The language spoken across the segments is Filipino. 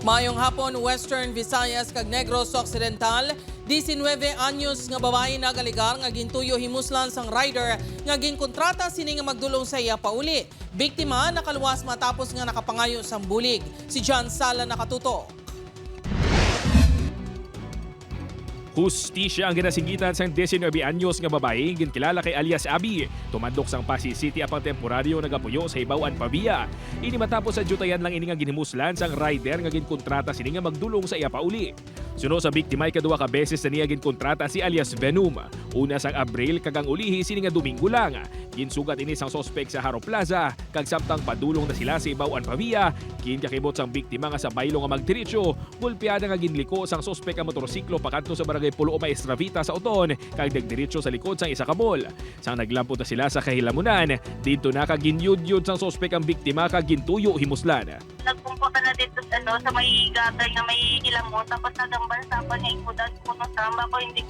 Mayong hapon, Western Visayas kag Negros Occidental, 19 anyos nga babaye nag-alegar nga gintuyo himuslan sang rider nga ginkontrata sini nga magdulong sa iya pauli. Biktima nakaluwas matapos nga nakapangayo sang bulig. Si John Sala nakatuto. Hustisya ang ginasinggitan sang 19 anyos nga babae ginkilala kay alias Abi. Tumandok sang Pasig City apang temporaryo nagapuyo sa Ibawan Pavia. Ini matapos sa jutayan lang ini nga ginhimuslan sang rider nga ginkontrata sini nga magdulong sa iya pauli. Suno sa biktima ay kaduha ka beses na niya ginkontrata si alias Venom. Una sang Abril kagang ulihi sini nga Domingo lang. Ginsugat ini sang sospek sa Haro Plaza kag samtang padulong na sila sa Ibawan Pavia. Kinkakibot sang biktima nga sa baylo nga magdiretso, gulpiada nga ginliko sang sospek ang motorsiklo pakadto sa barangay Pulo o Maestravita sa Oton kag nagdiretso sa likod sang isa ka mall. Sang naglampot na sila sa kahilamunan, dito na kag ginyudyod sang sospek ang biktima kag gintuyo himuslan. Nagpumputa na dito sa may gatay na may ilamo tapos nagambal sa pa niya ikudan ko ng samba ko hindi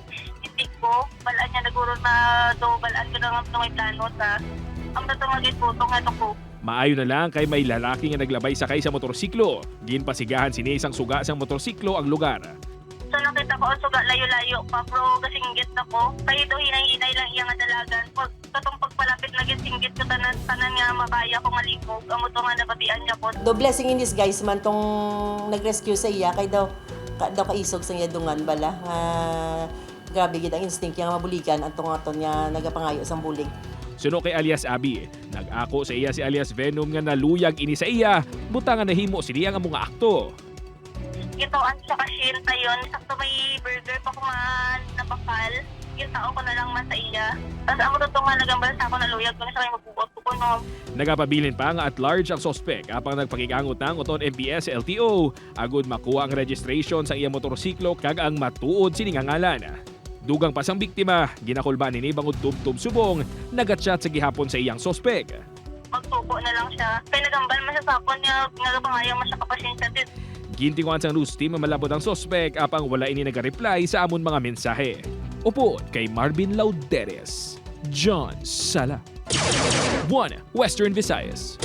ko balaan niya naguro na do balaan ko na nga may plano sa ang natungagit po itong ito ko. Maayo na lang kay may lalaki nga naglabay sakay sa motorsiklo. Ginpasigahan sini isang suga sang motorsiklo ang lugar. So nakita ko ang suga layo-layo pa pero kasinggit ako. Kaya ito hinay-hinay lang iyang dalagan. Katong pagpalapit na gisinggit ko tanan nga makaya ko malipog. Amo to nga nabatian niya po. Do blessing in disguise man tong nag-rescue sa iya kay daw kaisog sa iya dungan bala. Grabe gid ang instinct nga mabulikan atong niya nagapangayo sang bulig. Suno kay alias Abi, nag-ako sa iya si alias Venom nga naluyag ini sa iya, butangan nahimo siniya nga mga akto. Ito ang sa kashin tayon. Sakto may burger pa kumaan napakal. Gintao ko na lang man sa iya. Tapos amo to nga nagambal sa ako naluyag ko na sa kay magbuot ko no. Nagapabilin pa nga at large ang sospek apang nagpakigangot ng Oton MPS LTO agud makuha ang registration sa iya motorsiklo kag ang matuod sini nga ngalan. Dugang pa sang biktima, ginakulba ni bangod tub-tub subong, nagatchat sa gihapon sa iyang sospek. Magtubo na lang siya. Kaya nagambal man siya sa ako niya, nagapangayang man siya kapasensya din. Gintinguan sang news team malabot ang sospek apang wala ini naga-reply sa amon mga mensahe. Upod kay Marvin Lauderes, John Sala. 1 Western Visayas.